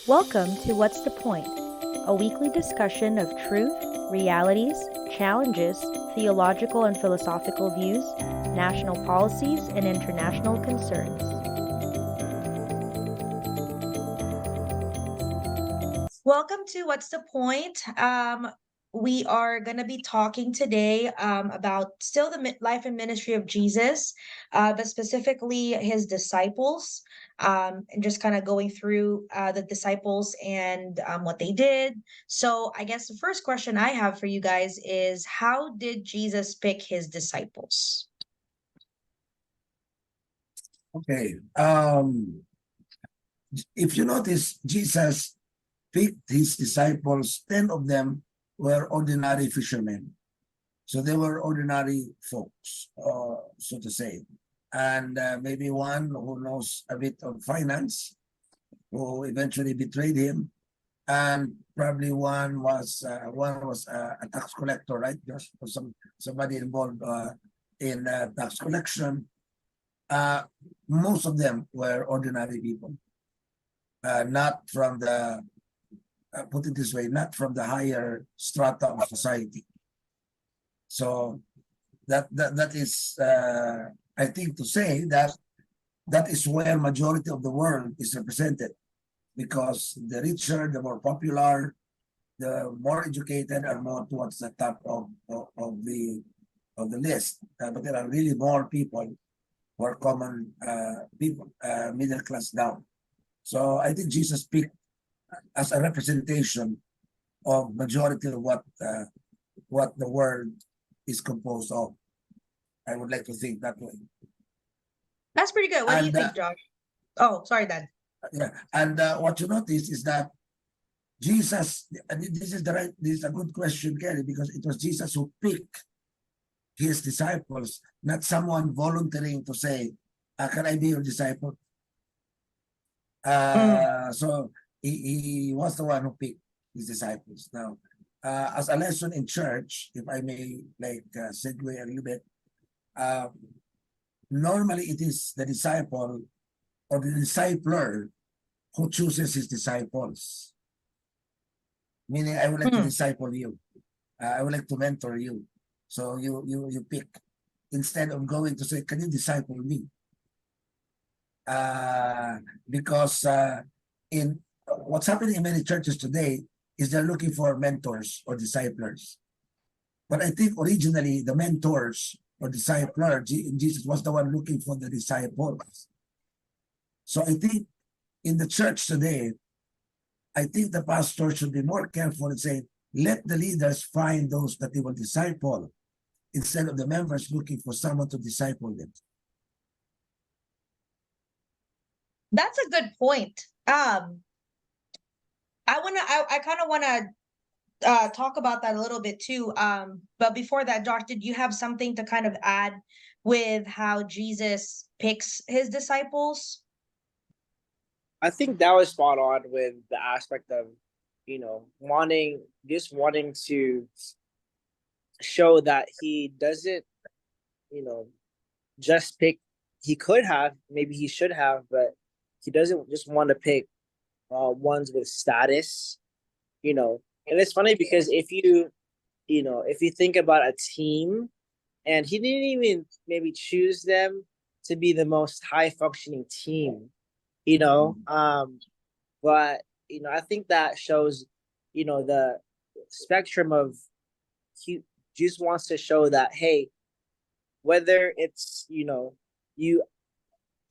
Welcome to What's the Point? A weekly discussion of truth, realities, challenges, theological and philosophical views, national policies, and international concerns. Welcome to What's the Point? We are going to be talking today about still the life and ministry of Jesus, but specifically his disciples, and just kind of going through the disciples and what they did. So, I guess the first question I have for you guys is, how did Jesus pick his disciples? Okay. If you notice, Jesus picked his disciples, 10 of them were ordinary fishermen. So they were ordinary folks, so to say. And maybe one who knows a bit of finance, who eventually betrayed him. And probably one was a tax collector, right? Just somebody involved in tax collection. Most of them were ordinary people, not from the, put it this way, not from the higher strata of society. So that is, I think, to say that that is where majority of the world is represented, because the richer, the more popular, the more educated are more towards the top of the list. But there are really more people who are common people, middle class down. So I think Jesus picked as a representation of majority of what the world is composed of. I would like to think that way. That's pretty good. What do you think, Josh? Oh, sorry, Dan. Yeah, and what you notice is that Jesus, and this is a good question, Kelly, because it was Jesus who picked his disciples, not someone volunteering to say, can I be your disciple? So he was the one who picked his disciples. Now, as a lesson in church, if I may segue a little bit, normally it is the disciple or the discipler who chooses his disciples. Meaning, I would like to disciple you. I would like to mentor you. So you pick, instead of going to say, can you disciple me? Because in what's happening in many churches today is they're looking for mentors or disciplers. But I think originally the mentors or discipler, Jesus was the one looking for the disciples. So I think in the church today, I think the pastor should be more careful and say, let the leaders find those that they will disciple, instead of the members looking for someone to disciple them. That's a good point. I kind of wanna talk about that a little bit too. But before that, Josh, did you have something to kind of add with how Jesus picks his disciples? I think that was spot on with the aspect of, wanting to show that he doesn't, just pick. He could have, maybe he should have, but he doesn't just want to pick ones with status, And it's funny because if you think about a team, and he didn't even maybe choose them to be the most high functioning team, but I think that shows, the spectrum of he just wants to show that, hey, whether it's you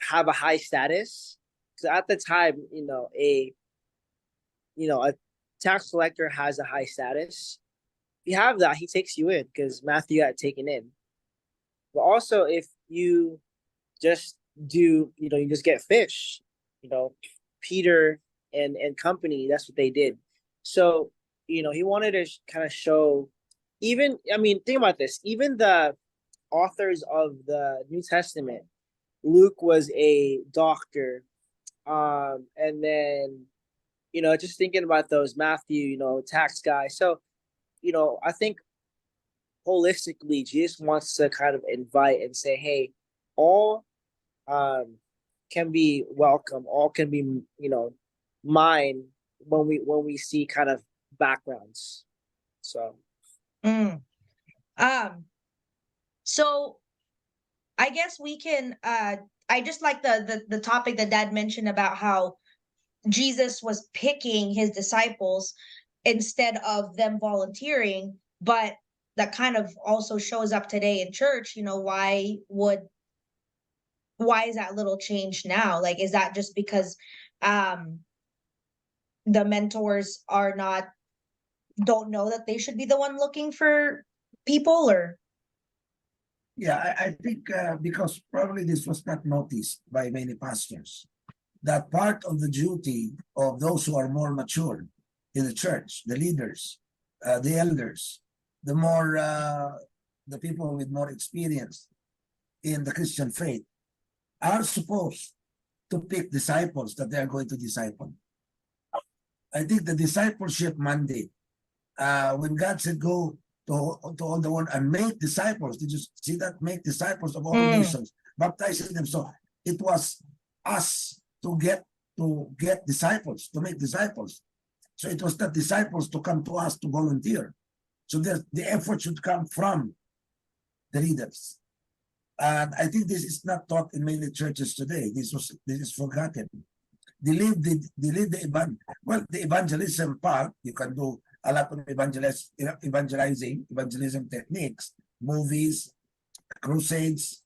have a high status, so at the time, a tax collector has a high status. If you have that, he takes you in because Matthew got taken in. But also, if you just do, you just get fish, Peter and company, that's what they did. So, he wanted to kind of show, think about this, even the authors of the New Testament, Luke was a doctor, and then, just thinking about those, Matthew, tax guy. So, I think holistically, Jesus wants to kind of invite and say, hey, all can be welcome, all can be, mine when we see kind of backgrounds. So Mm. Um, so I guess we can I just like the topic that Dad mentioned about how Jesus was picking his disciples instead of them volunteering, but that kind of also shows up today in church. Why is that little change now? Like, is that just because um the mentors are not don't know that they should be the one looking for people, or Yeah, I think because probably this was not noticed by many pastors, that part of the duty of those who are more mature in the church, the leaders, the elders, the more the people with more experience in the Christian faith are supposed to pick disciples that they are going to disciple. I think the discipleship mandate, when God said go to all the world and make disciples, did you see that? Make disciples of all nations, baptizing them. So it was us to get disciples, to make disciples. So it was not disciples to come to us to volunteer. So the effort should come from the leaders. And I think this is not taught in many churches today. This is forgotten. They leave the evangelism part. You can do a lot of evangelism techniques, movies, crusades,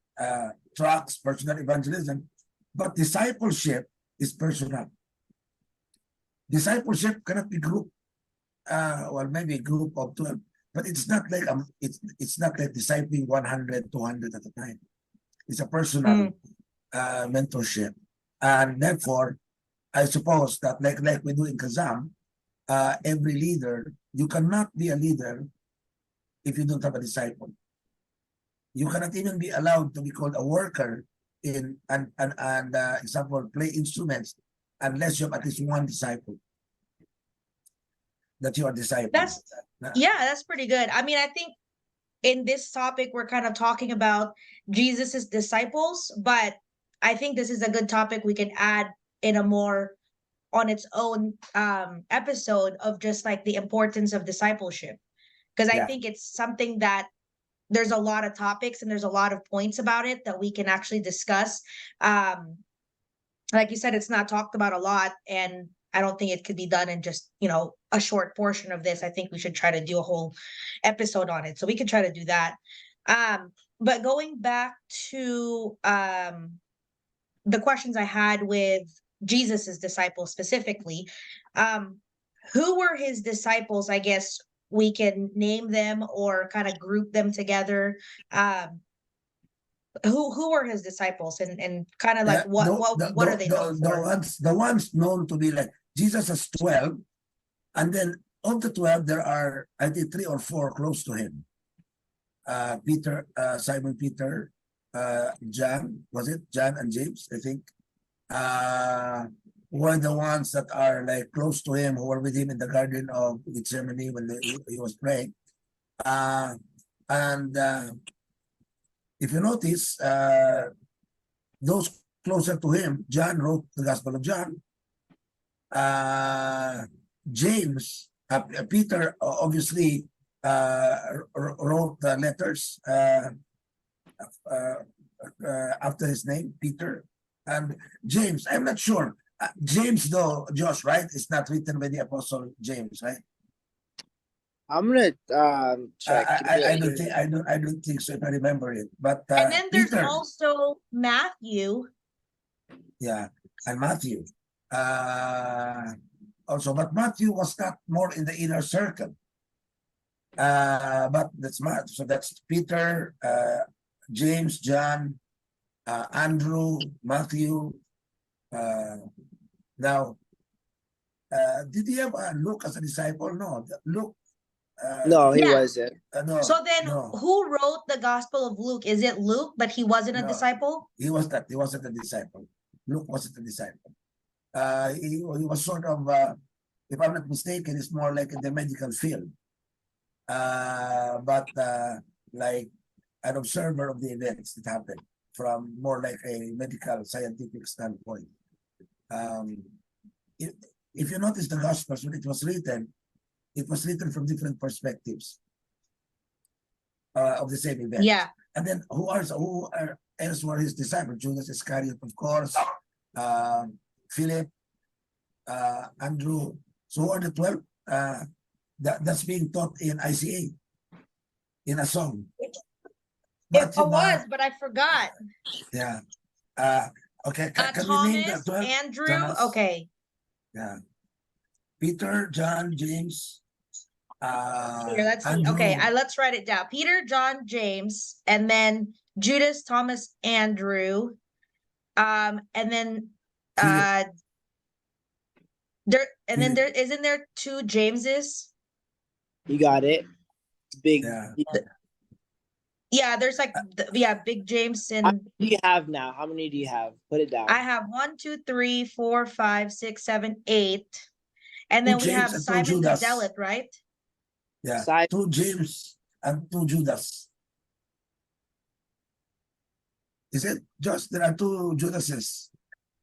trucks, personal evangelism. But discipleship is personal. Discipleship cannot be group, well, maybe a group of 12, but it's not like it's not like discipling 100, 200 at a time. It's a personal mentorship, and therefore, I suppose that like we do in Kazam, every leader, you cannot be a leader if you don't have a disciple. You cannot even be allowed to be called a worker in and example play instruments unless you have at least one disciple that you are discipling. that's that's pretty good. I mean, I think in this topic we're kind of talking about Jesus's disciples, but I think this is a good topic we can add in a more on its own episode of just like the importance of discipleship, because I Yeah. think it's something that there's a lot of topics and there's a lot of points about it that we can actually discuss. Like you said, it's not talked about a lot, and I don't think it could be done in just a short portion of this. I think we should try to do a whole episode on it, so we could try to do that. But going back to the questions I had with Jesus's disciples specifically, who were his disciples? I guess we can name them or kind of group them together. Who were his disciples, and kind of like what are they known for? The ones known to be like Jesus has 12, and then of the 12 there are I think 3 or 4 close to him. Peter, Simon Peter, John, was it John and James? I think were the ones that are like close to him, who were with him in the Garden of Gethsemane when he was praying. And if you notice, those closer to him, John wrote the Gospel of John. James, Peter obviously wrote the letters after his name, Peter. And James, I'm not sure. James, though, Josh, right? It's not written by the Apostle James, right? I'm gonna check. I don't think so if I remember it. But And then there's Peter, also Matthew. yeah, and Matthew. Also, but Matthew was not more in the inner circle. But that's Matthew. So that's Peter, James, John, Andrew, Matthew. Now, did he have Luke as a disciple? No, Luke. No, he Yeah. wasn't. No, So then no, who wrote the Gospel of Luke? Is it Luke, but he wasn't a No. disciple? he was not. He wasn't a disciple. Luke wasn't a disciple. He was sort of, if I'm not mistaken, it's more like in the medical field. But like an observer of the events that happened from more like a medical scientific standpoint. If if you notice the Gospels, when it was written from different perspectives of the same event. Yeah. And then who else were his disciples? Judas Iscariot, of course, Philip, Andrew. So who are the 12? That's being taught in ICA, in a song. But It was, but I forgot. yeah. Okay, can we name the Thomas, 12? Andrew. Thomas. Okay. Yeah. Peter, John, James, Here, let's see. Andrew. Okay, let's write it down. Peter, John, James, and then Judas, Thomas, Andrew. And then Philip. there isn't there two Jameses? You got it. Big. Yeah. Yeah, there's like Big James How and many do you have now? How many do you have? Put it down. I have 1, 2, 3, 4, 5, 6, 7, 8. And Two then we James have and two Simon the Judas. Zealot, right? Yeah. Side. 2 James and 2 Judas. Is it just there are 2 Judases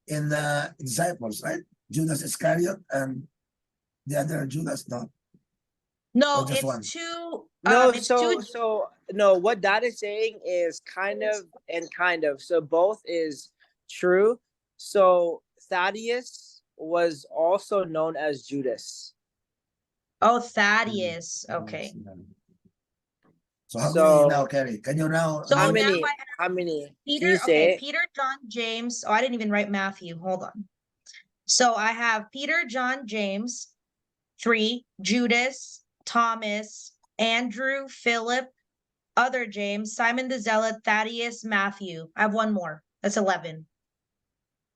in the disciples, right? Judas Iscariot and the other Judas, no? No, Or just it's one? two. No, It's so two. no, what that is saying is kind of and kind of. So both is true. So Thaddeus was also known as Judas. Oh, Thaddeus. Okay. So how So- many now, Kerry? Can you now? So How now many? I How many? Peter. Can you say Okay, it? Peter, John, James. Oh, I didn't even write Matthew. Hold on. So I have Peter, John, James, 3, Judas, Thomas, Andrew, Philip, other James, Simon the Zealot, Thaddeus, Matthew. I have one more. That's 11.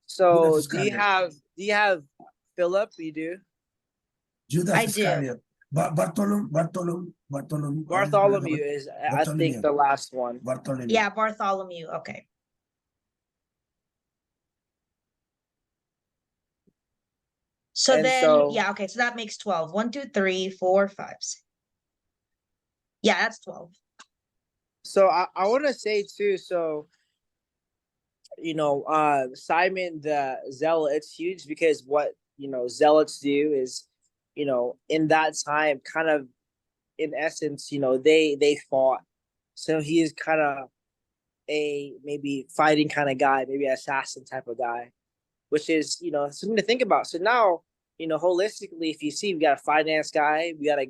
So Judas do you Iscariot. have Philip? You do. Judas I do. Iscariot. Bartholomew. Bartholomew is I think Bartholomew. the last one. Bartholomew. Yeah, Bartholomew. Okay. So And then, so- yeah, okay. So that makes 12. 1, 2, 3, 4, 5, 6. Yeah, that's 12. So I want to say too. So Simon the Zealot, it's huge because what zealots do is, in that time, kind of, in essence, they fought. So he is kind of a maybe fighting kind of guy, maybe an assassin type of guy, which is something to think about. So now, holistically, if you see, we got a finance guy, we got a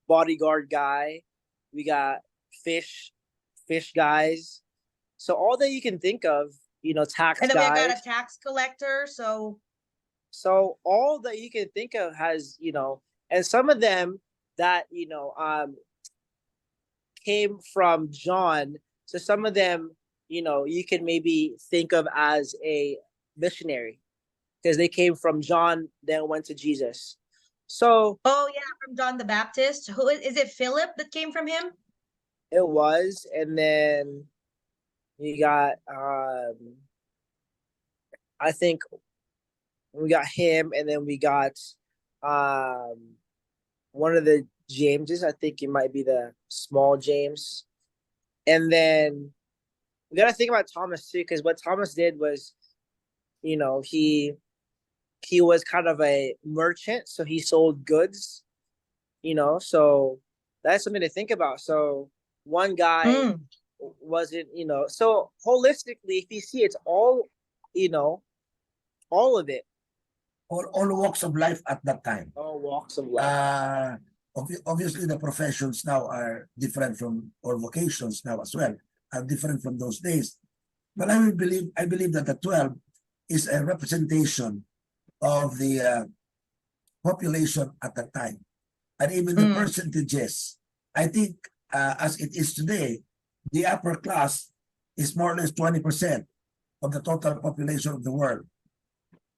bodyguard guy, we got fish guys. So all that you can think of, tax And then guys. we got a tax collector. So all that you can think of has, and some of them that, came from John. So some of them, you can maybe think of as a missionary because they came from John, then went to Jesus. So oh yeah, from John the Baptist. Who is it? Philip that came from him? it was, and then you got, I think we got him, and then we got one of the Jameses. I think it might be the small James. And then we got to think about Thomas too, because what Thomas did was, he was kind of a merchant, so he sold goods, so that's something to think about. So one guy wasn't, so holistically, if you see, it's all, all of it. All walks of life at that time. All walks of life. Obviously, the professions now are different from, or vocations now as well, are different from those days. But I believe that the 12 is a representation of the population at that time. And even the percentages, I think, as it is today, the upper class is more or less 20% of the total population of the world.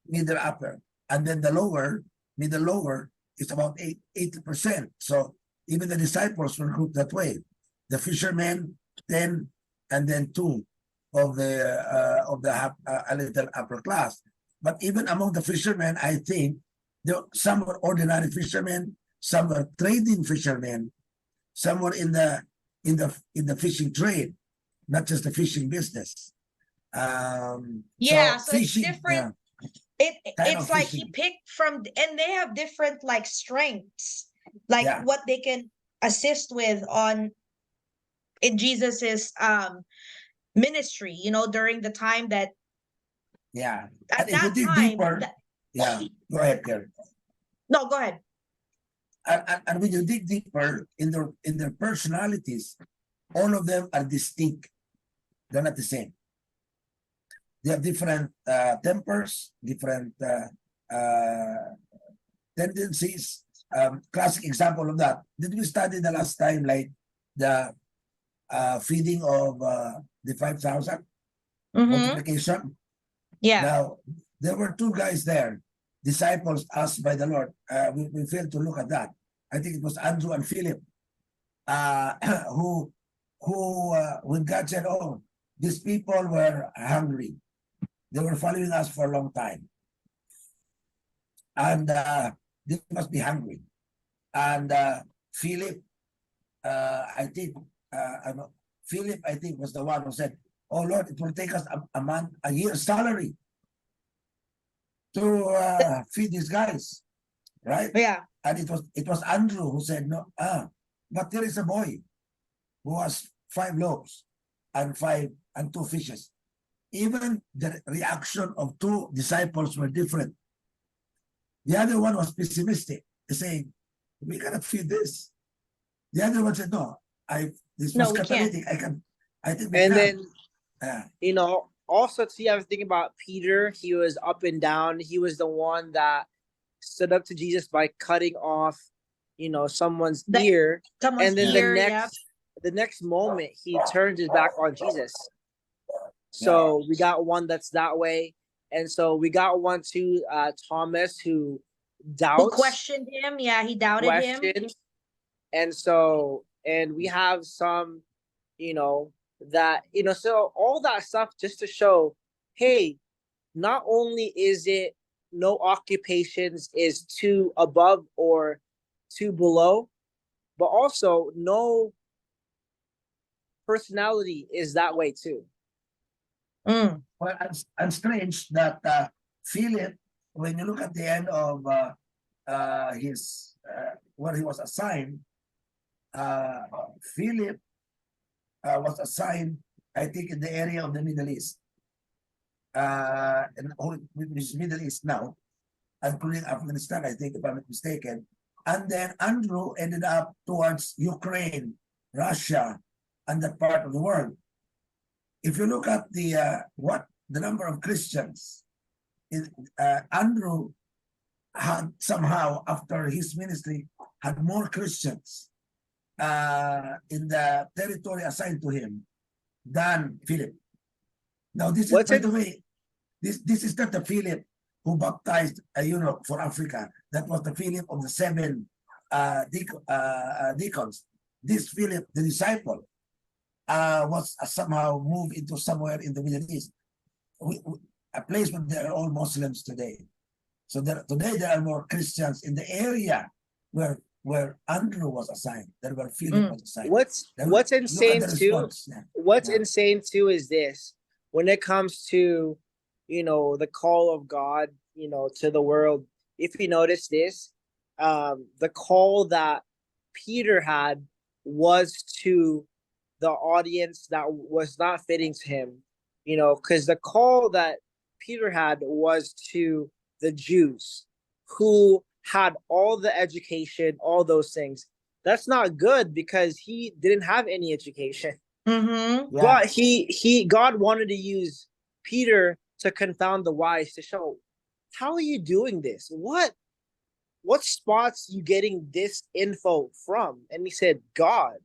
Middle upper. And then the middle lower is about 80%. So even the disciples were grouped that way. The fishermen, 10, and then 2 of the a little upper class. But even among the fishermen, I think some were ordinary fishermen, some were trading fishermen, some were in the fishing trade, not just the fishing business. Yeah, so so fishing, it's different. kind it's of like he fishing. picked from, and they have different like strengths, like Yeah, what they can assist with on in Jesus's ministry, during the time that yeah. And at if you that dig time deeper, yeah, go ahead, Kerry. no, go ahead. And when you dig deeper in their personalities, all of them are distinct. They're not the same. They have different tempers, different tendencies. Classic example of that. Did we study the last time, like the feeding of the 5,000 Mm-hmm. multiplication? Yeah. Now, there were two guys there, disciples asked by the Lord. We failed to look at that. I think it was Andrew and Philip, uh, who, when God said, "Oh, these people were hungry. They were following us for a long time, and they must be hungry." And Philip, I think, Philip, I think, was the one who said, "Oh Lord, it will take us a month, a year's salary to feed these guys, right?" Yeah. And it was Andrew who said, "No, but there is a boy who has 5 loaves and 2 fishes." Even the reaction of two disciples were different. The other one was pessimistic, saying, "We cannot feed this." The other one said, "No, this No, was we can't. catalytic. I think we And can." then, Yeah, also see, I was thinking about Peter. He was up and down. He was the one that stood up to Jesus by cutting off, someone's The ear. someone's And then ear, yep. the next moment he turned his back on Jesus. yeah, So we got one that's that way. And so we got one too, Thomas, who Who doubts, questioned him? Yeah, he doubted him. questions. And we have some, that, so all that stuff just to show, hey, not only is it no occupations is too above or too below, but also no personality is that way too. Mm. well, and strange that Philip, when you look at the end of his where he was assigned, uh, Philip was assigned, I think, in the area of the Middle East, and which is Middle East now, including Afghanistan, I think, if I'm not mistaken. And then Andrew ended up towards Ukraine, Russia, and that part of the world. If you look at the number of Christians, Andrew had somehow, after his ministry, had more Christians in the territory assigned to him than Philip. Now, this is, What's by it? the way, this is not the Philip who baptized for Africa. That was the Philip of the 7 deacons. This Philip, the disciple, was somehow moved into somewhere in the Middle East, a place where they are all Muslims today. So today there are more Christians in the area where Andrew was assigned, than where Philip was assigned. What's insane too? Yeah. What's insane too is this: when it comes to, the call of God, to the world. If you notice this, the call that Peter had was to the audience that was not fitting to him, because the call that Peter had was to the Jews who had all the education, all those things. That's not good because he didn't have any education. Mm-hmm. Yeah. But God wanted to use Peter to confound the wise, to show, how are you doing this? What spots you getting this info from? And he said, God,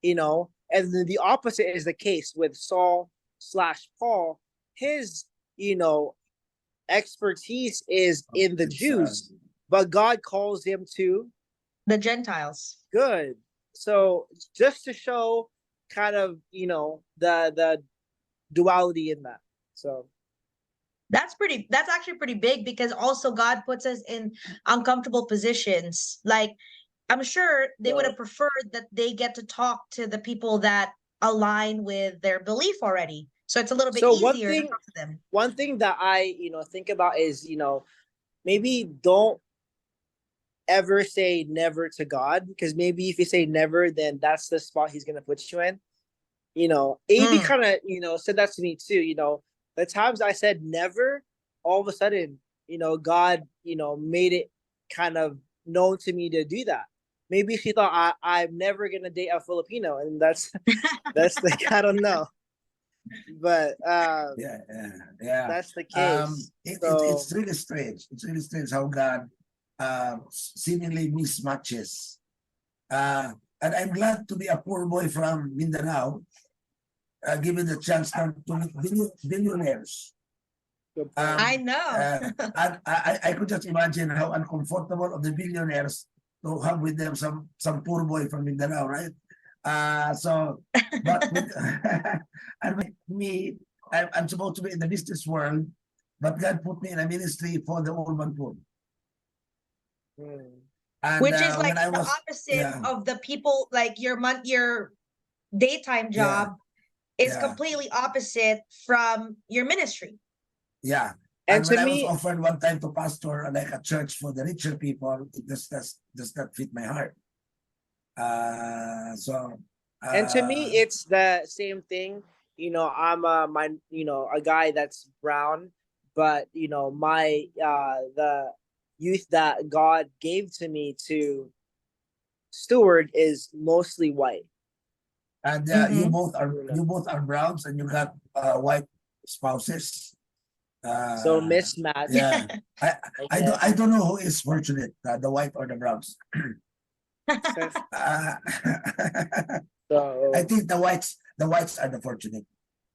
and then the opposite is the case with Saul/Paul. His, expertise is in the Jews, but God calls him to The Gentiles. good. So just to show kind of, the duality in that. So That's actually pretty big, because also God puts us in uncomfortable positions. Like, I'm sure they would have preferred that they get to talk to the people that align with their belief already. So it's a little bit So easier to talk to them. one thing that I, think about is, maybe don't ever say never to God, because maybe if you say never, then that's the spot he's gonna put you in. AB Mm. kind of, said that to me too. The times I said never, all of a sudden, God, made it kind of known to me to do that. Maybe she thought I'm never gonna date a Filipino, and that's like, I don't know, but Yeah. that's the case. So It's really strange. It's really strange how God seemingly mismatches. And I'm glad to be a poor boy from Mindanao, given the chance to meet billionaires. I know. And I could just imagine how uncomfortable of the billionaires to have with them some poor boy from Mindanao, right? But with, and me, I'm supposed to be in the business world, but God put me in a ministry for the old man poor. And Which is like when I the was, opposite of the people, like your daytime yeah, job is yeah, completely opposite from your ministry. yeah. and And to when I was me, offered one time to pastor like a church for the richer people, it does not fit my heart. So it's the same thing. I'm a guy that's brown, but my the youth that God gave to me to steward is mostly white. and Mm-hmm. you both are browns and you got white spouses. So Uh, mismatch, yeah, I I I guess. don't know who is fortunate, the white or the browns. Uh, I So think the whites are the fortunate.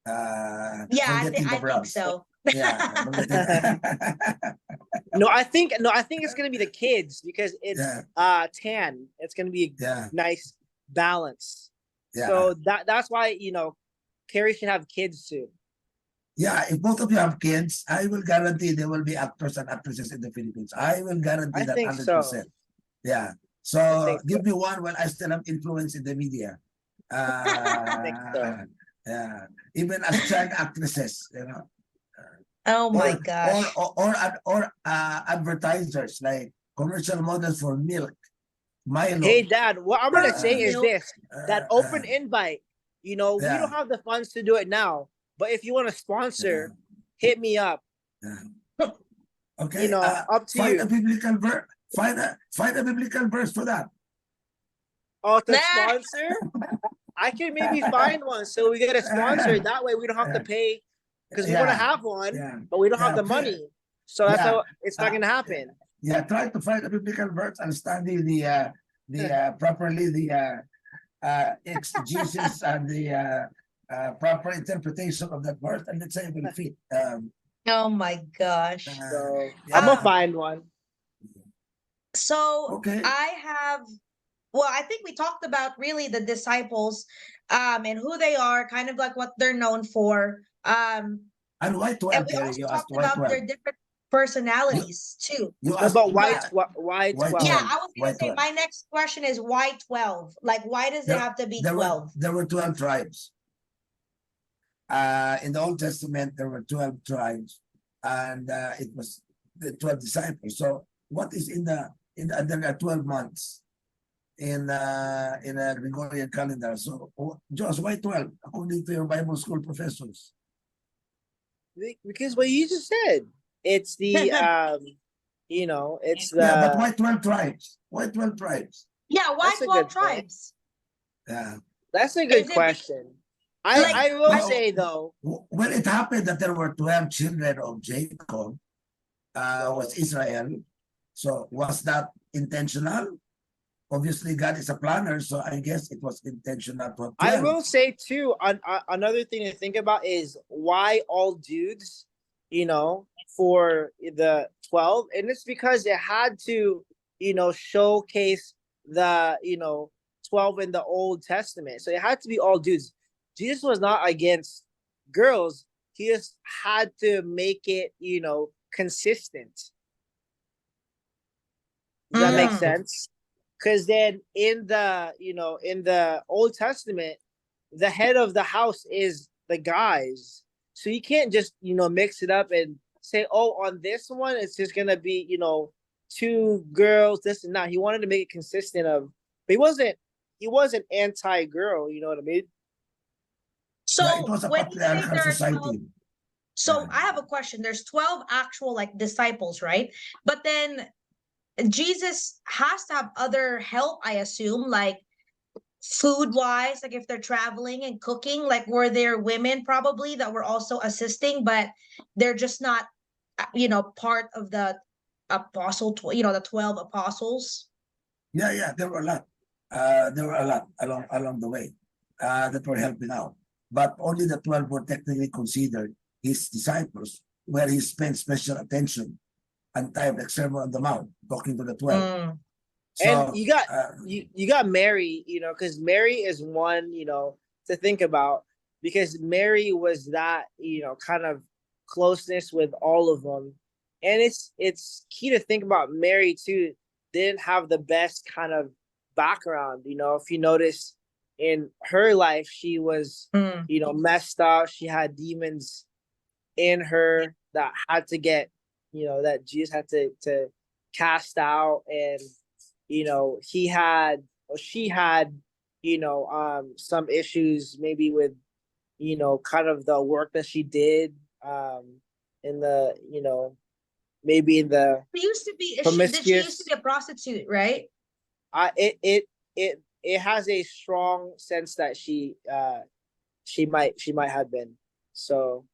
Yeah, Forgetting the I think browns. so. Yeah, forgetting. no, I think it's gonna be the kids, because Yeah, it's tan. It's gonna be yeah, a nice balance. yeah, So that's why Carrie should have kids too. yeah. If both of you have kids, I will guarantee there will be actors and actresses in the Philippines. I will guarantee I that think so. 100%. Yeah. I So think so. give me one while I still have influence in the media. I think so. Yeah. Even as child actresses, Oh my or or gosh. or or, advertisers like commercial models for milk, Hey, Milo. Dad, what I'm gonna Uh, say is Milk. this: that uh, uh, open invite. We don't yeah, have the funds to do it now, but if you want to yeah, sponsor, hit me up. yeah. Okay. Up to Find a you. biblical verse. Find a biblical verse for that. Oh, to Nah. sponsor, I can maybe find one so we get a sponsor. That way we don't have to pay, because we want to Yeah, have one, yeah, but we don't have yeah. the money. So that's Yeah. how it's not gonna happen. Yeah. Try to find a biblical verse and study the properly the exegesis and the proper interpretation of that verse, and let's say it will fit. Oh my gosh. So I'm gonna Yeah. Um, find one. so Okay. I have, well, I think we talked about really the disciples, and who they are, kind of like what they're known for. And why And 12, we Kerry? also You asked talked why about 12. their different You personalities too. you What asked about But why why 12? yeah, 12? I was Why gonna say 12? my next question is why 12? Like, why does it There have to be there were 12? there were 12 tribes. In the Old Testament, there were 12 tribes, and it was the 12 disciples. So, what is there are 12 months in a Gregorian calendar? So, Josh, why 12? According to your Bible school professors. Because what you just said, it's the it's Yeah, but the why 12 tribes? Why 12 tribes? Yeah, why that's a 12 good point. tribes? Yeah. That's a good Is it question. I like Yeah. I will I say though. When it happened that there were 12 children of Jacob, was So Israel. So was that intentional? Obviously, God is a planner, so I guess it was intentional to have I 12. will say too, another thing to think about is why all dudes, for the 12, and it's because it had to, showcase the 12 in the Old Testament, so it had to be all dudes. Jesus was not against girls; he just had to make it, consistent. Does that make Yeah. mm, sense? Because then in the Old Testament, the head of the house is the guys, So you can't just, mix it up and say, oh, on this one, it's just going to be, two girls, this and that. He wanted to make it consistent but he wasn't anti-girl, you know what I mean? Yeah, it So was a when you say patriarchal there are 12, society. so Yeah. I have a question. There's 12 actual like disciples, right? But then Jesus has to have other help, I assume, like food wise, like if they're traveling and cooking, like were there women probably that were also assisting, but they're just not, part of the the 12 apostles. Yeah, there were a lot. There were a lot along the way that were helping out. But only the 12 were technically considered his disciples, where he spent special attention and time, like Sermon on the Mount, talking to the 12. Mm, And So, you got Mary, because Mary is one, to think about, because Mary was that, kind of closeness with all of them. And it's key to think about Mary too. Didn't have the best kind of background, if you notice in her life, she was, mm, messed up. She had demons in her that had to get, that Jesus had to cast out. And he had or she had, some issues maybe with, kind of the work that she did, in the, maybe in the she used to be, she used to promiscuous. be a prostitute, right? It has a strong sense that she might have been. So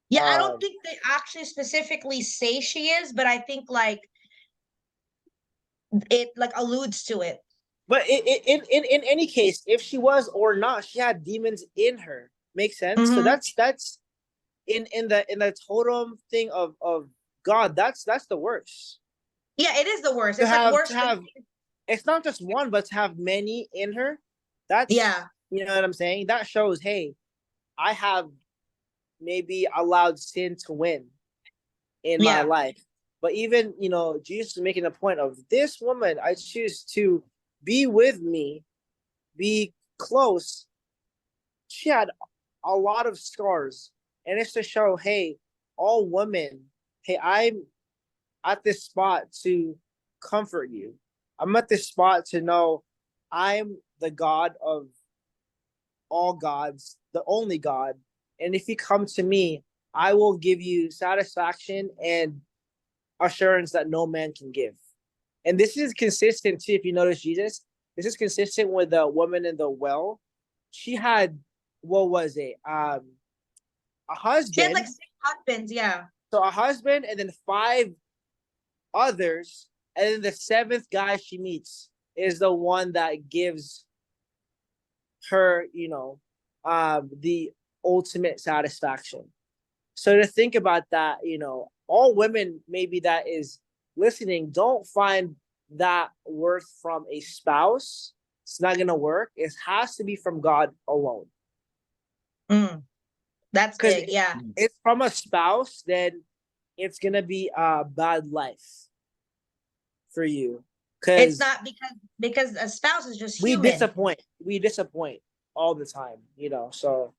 Yeah, I don't um think they actually specifically say she is, but I think like it like alludes to it. but in any case, if she was or not, she had demons in her. Makes sense. So Mm-hmm. that's in the totem thing of God. That's the worst. Yeah, it is the worst. To It's like have to worse than, have It's not just one, but to have many in her. That's, yeah, you know what I'm saying. That shows, hey, I have maybe allowed sin to win in my yeah, life. But even, Jesus is making a point of this woman, I choose to be with me, be close. She had a lot of scars. And it's to show, hey, all women, hey, I'm at this spot to comfort you. I'm at this spot to know I'm the God of all gods, the only God. And if you come to me, I will give you satisfaction and assurance that no man can give. And this is consistent too. If you notice Jesus, this is consistent with the woman in the well. She had, what was it? A she had like husband. 6 husbands. Yeah, So a husband and then five others, and then the seventh guy she meets is the one that gives her, the ultimate satisfaction. So to think about that, all women maybe that is listening, don't find that worth from a spouse. It's not gonna work. It has to be from God alone. mm, that's Because big. Yeah, it's from a spouse, then it's gonna be a bad life for you. it's Because not because a spouse is just we human. disappoint. We disappoint all the time, So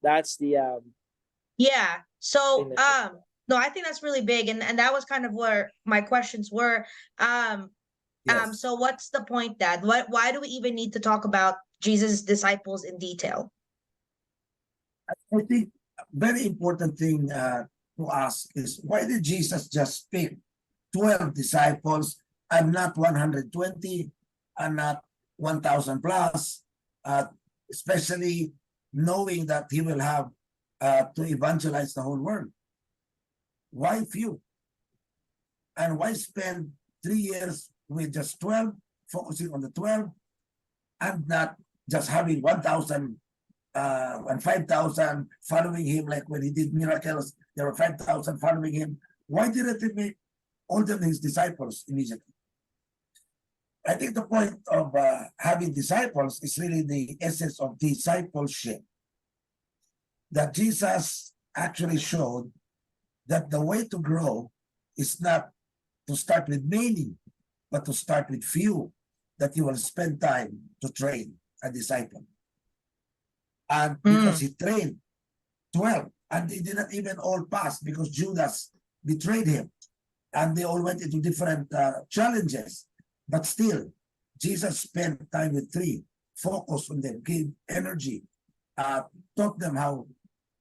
that's the Yeah. thing So, that you no, I think that's really big, and that was kind of where my questions were. Um, yes, so what's the point, Dad? Why do we even need to talk about Jesus' disciples in detail? I think a very important thing to ask is why did Jesus just pick 12 disciples and not 120 and not 1,000 plus, uh, especially knowing that he will have to evangelize the whole world? Why few? And why spend 3 years with just 12, focusing on the 12, and not just having 1,000 and 5,000 following him, like when he did miracles, there were 5,000 following him. Why didn't he make all of his disciples immediately? I think the point of having disciples is really the essence of discipleship. That Jesus actually showed that the way to grow is not to start with many, but to start with few that you will spend time to train a disciple. And because Mm, he trained 12, and they did not even all pass because Judas betrayed him, and they all went into different challenges. But still, Jesus spent time with 3, focused on them, gave energy, taught them how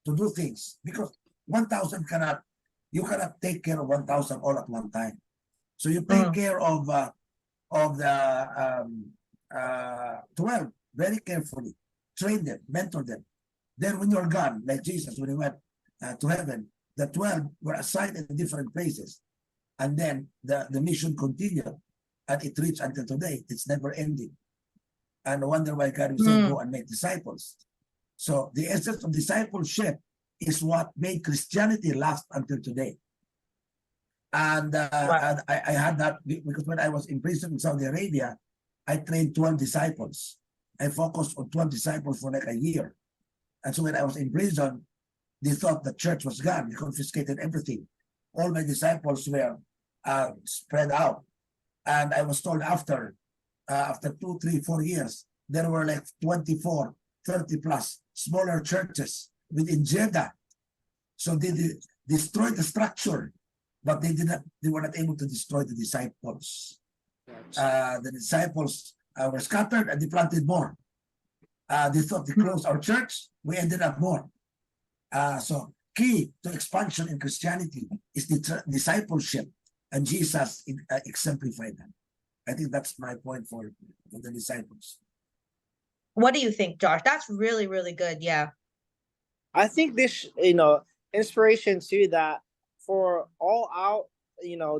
to do things, because 1,000 you cannot take care of 1,000 all at one time. So you take care of the 12 very carefully, train them, mentor them. Then when you're gone, like Jesus, when he went to heaven, the 12 were assigned in different places. And then the mission continued, and it reached until today. It's never ending. And I wonder why God would say, go and make disciples. So the essence of discipleship is what made Christianity last until today. And I had that because when I was in prison in Saudi Arabia, I trained 12 disciples. I focused on 12 disciples for like a year. And so when I was in prison, they thought the church was gone. They confiscated everything. All my disciples were spread out. And I was told after 2, 3, 4 years, there were like 24, 30 plus smaller churches within Jeddah. So they destroyed the structure, but they were not able to destroy the disciples. The disciples were scattered and they planted more. They thought they closed our church, we ended up more. So key to expansion in Christianity is the discipleship, and Jesus exemplified that. I think that's my point for the disciples. What do you think, Josh? That's really, really good. Yeah. I think this, inspiration too, that for all out,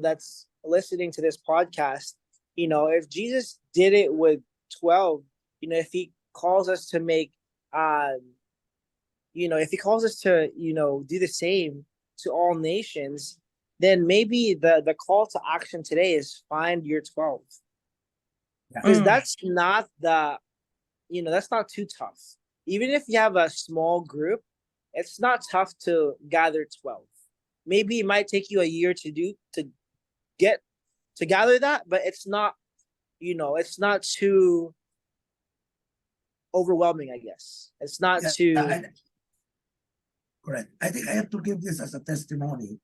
that's listening to this podcast, if Jesus did it with 12, if he calls us to make, if he calls us to, do the same to all nations, then maybe the call to action today is find your 12. Because that's not that's not too tough. Even if you have a small group, it's not tough to gather 12. Maybe it might take you a year to gather that, but it's not, it's not too overwhelming, I guess. It's not too correct. I think I have to give this as a testimony.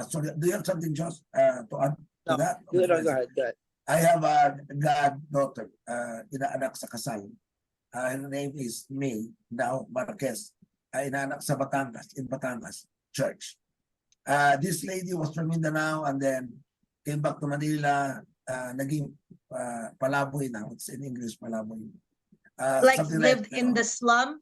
Sorry, do you have something, Josh, to add to that? Go ahead. I have a goddaughter, inaanak sa kasal. Her name is May, now Marquez. Inaanak sa Batangas, in Batangas Church. This lady was from Mindanao and then came back to Manila, naging palaboy now. It's in English, palaboy. Like lived in the slum?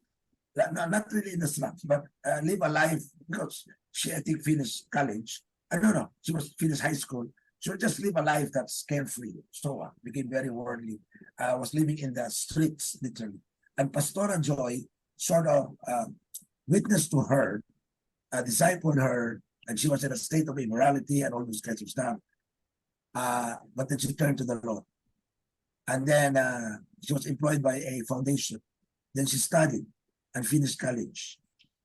Not really in the slums, but live a life because she, I think, finished college. I don't know. She was finished high school. She would just live a life that's carefree. So became very worldly. Was living in the streets, literally. And Pastora Joy sort of witnessed to her, discipled her, and she was in a state of immorality and all those kinds of stuff. But then she turned to the Lord. And then she was employed by a foundation. Then she studied and finished college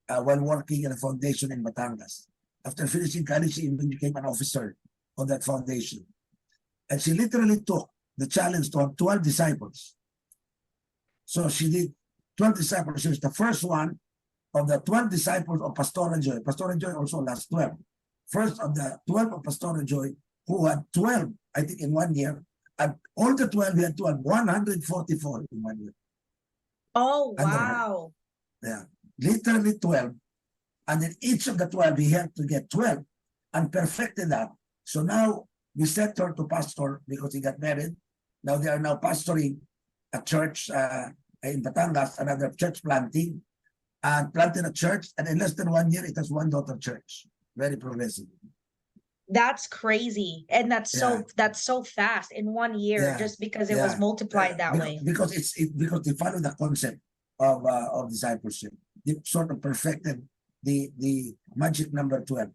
while working in a foundation in Batangas. After finishing college, she even became an officer of that foundation. And she literally took the challenge to have 12 disciples. So she did 12 disciples. She was the first one of the 12 disciples of Pastora Joy. Pastora Joy also last 12. First of the 12 of Pastora Joy, who had 12, I think, in 1 year. And all the 12, we had 12, 144 in 1 year. Oh, wow. Yeah, literally 12. And then each of the 12, he had to get 12 and perfected that. So now we sent her to pastor because he got married. Now they are now pastoring a church in Batangas, another church planting, and planted a church. And in less than 1 year, it has one daughter church. Very progressive. That's crazy. And that's so fast in 1 year, just because it was multiplied that way. Because because they follow the concept of discipleship. They sort of perfected the magic number 12.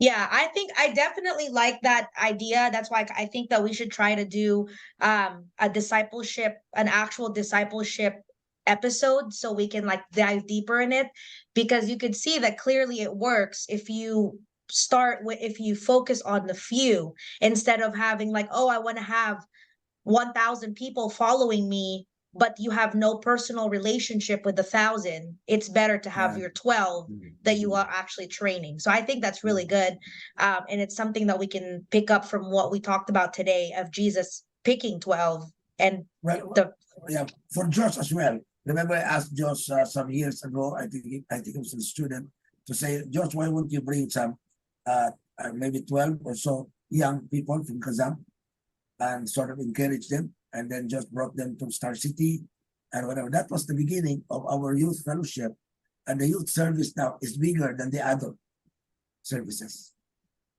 Yeah, I think I definitely like that idea. That's why I think that we should try to do an actual discipleship episode so we can like dive deeper in it, because you could see that clearly it works if you focus on the few instead of having like, oh, I want to have 1,000 people following me but you have no personal relationship with the 1,000, it's better to have Yeah. your 12 that you are actually training. So I think that's really good. And it's something that we can pick up from what we talked about today of Jesus picking 12 and Well, the yeah, for Josh as well. Remember, I asked Josh some years ago. I think he was a student, to say, Josh, why won't you bring some, maybe 12 or so young people from Kazam and sort of encourage them, and then just brought them to Star City and whatever. That was the beginning of our youth fellowship, and the youth service now is bigger than the adult services.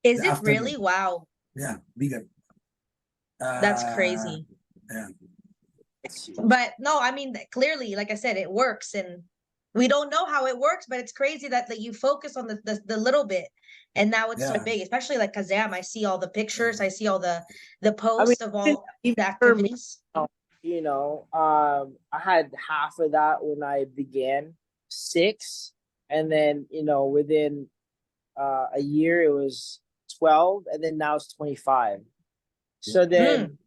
is The it afternoon, really? Wow, yeah, bigger. that's Uh, crazy. yeah. It's huge. But no, I mean, clearly, like I said, it works, and we don't know how it works, but it's crazy that you focus on the little bit, and now it's so Yeah. big. Especially like Kazam, I see all the pictures, I see all the I mean, posts of all even the for me, activities. I had half of that when I began 6, and then within a year it was 12, and then now it's 25. So then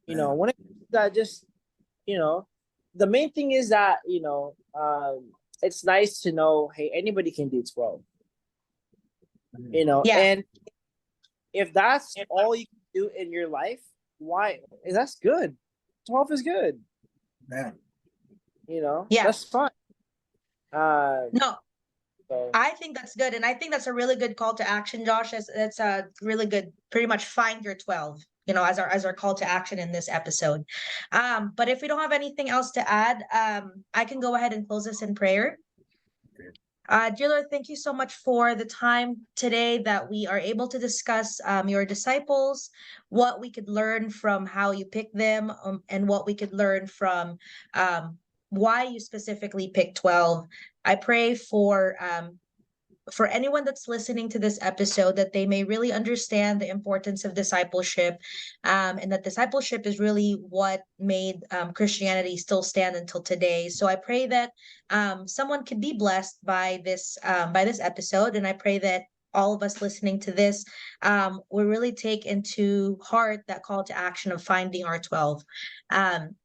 Yeah. when it that just the main thing is that it's nice to know, hey, anybody can do 12. Yeah, And if that's all you can do in your life, why? That's good. 12 is good. Yeah. yeah. That's fine. No, So I think that's good, and I think that's a really good call to action, Josh. It's a really good, pretty much find your 12. As our call to action in this episode. But if we don't have anything else to add, I can go ahead and close this in prayer. Dear Lord, thank you so much for the time today that we are able to discuss your disciples, what we could learn from how you pick them, and what we could learn from why you specifically picked 12. I pray for anyone that's listening to this episode, that they may really understand the importance of discipleship, and that discipleship is really what made Christianity still stand until today. So I pray that someone could be blessed by this episode, and I pray that all of us listening to this will really take into heart that call to action of finding our 12. And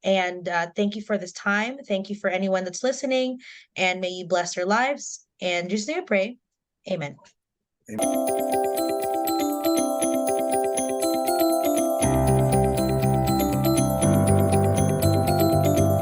thank you for this time. Thank you for anyone that's listening, and may you bless their lives. And just need to pray. Amen. Amen.